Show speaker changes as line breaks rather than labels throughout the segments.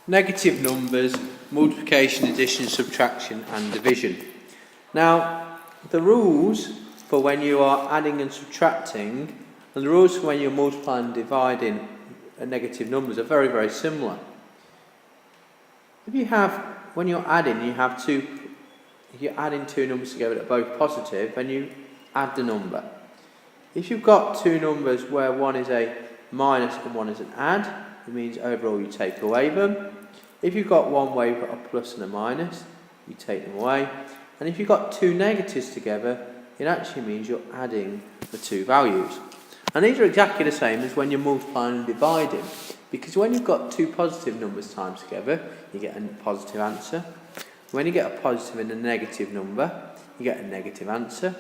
Negative numbers, multiplication, addition, subtraction and division. Now, the rules for when you are adding and subtracting and the rules for when you're multiplying and dividing negative numbers are very, very similar. If you have, when you're adding, you're adding two numbers together that are both positive, and you add the number. If you've got two numbers where one is a minus and one is an add, it means overall you take away them. If you've got one where you've got a plus and a minus, you take them away. And if you've got two negatives together, it actually means you're adding the two values. And these are exactly the same as when you're multiplying and dividing, because when you've got two positive numbers times together, you get a positive answer. When you get a positive and a negative number, you get a negative answer.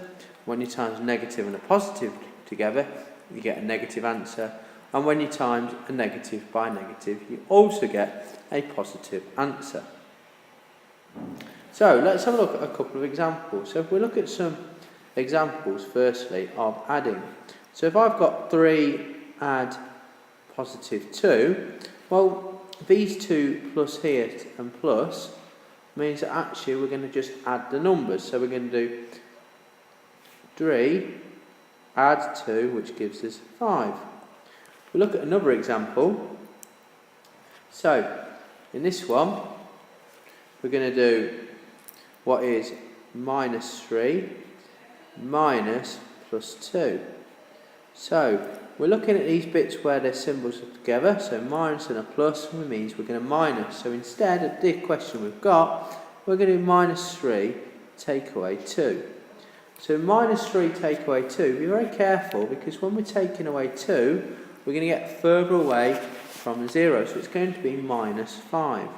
When you times negative and a positive together, you get a negative answer. And when you times a negative by negative, you also get a positive answer. So let's have a look at a couple of examples. So if we look at some examples firstly of adding. So if I've got 3 add positive 2, well, these two plus here and plus means that actually we're going to just add the numbers. So we're going to do 3 add 2, which gives us 5. We look at another example. So in this one, we're going to do what is minus 3 minus plus 2. So we're looking at these bits where their symbols are together. So minus and a plus means we're going to minus. So instead of the question we've got, we're going to do minus 3 take away 2. So minus 3 take away 2, be very careful, because when we're taking away 2, we're going to get further away from the 0. So it's going to be minus 5.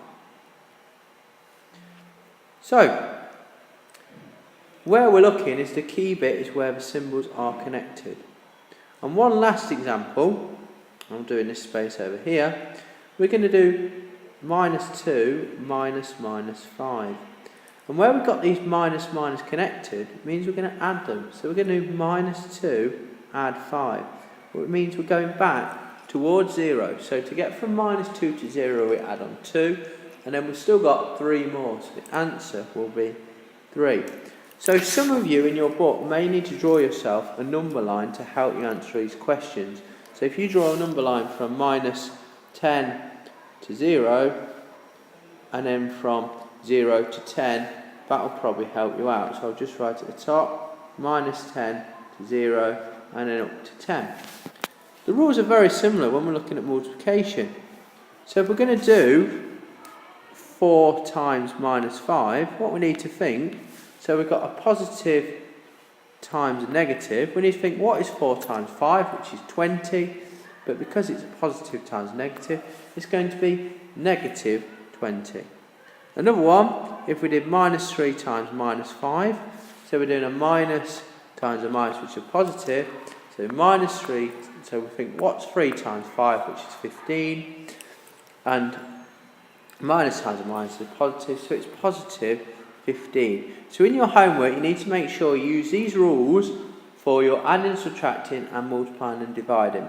So where we're looking is the key bit is where the symbols are connected. And one last example, I'm doing this space over here, we're going to do minus 2 minus minus 5. And where we've got these minus minus connected, it means we're going to add them. So we're going to do minus 2 add 5. Well, it means we're going back towards 0. So to get from minus 2 to 0, we add on 2. And then we've still got 3 more. So the answer will be 3. So some of you in your book may need to draw yourself a number line to help you answer these questions. So if you draw a number line from minus 10 to 0, and then from 0 to 10, that will probably help you out. So I'll just write at the top, minus 10 to 0, and then up to 10. The rules are very similar when we're looking at multiplication. So if we're going to do 4 times minus 5, what we need to think, so we've got a positive times a negative. We need to think, what is 4 times 5, which is 20. But because it's a positive times negative, it's going to be negative 20. Another one, if we did minus 3 times minus 5, so we're doing a minus times a minus, which is positive. So minus 3, so we think, what's 3 times 5, which is 15. And minus times a minus is positive, so it's positive 15. So in your homework, you need to make sure you use these rules for your adding, subtracting and multiplying and dividing.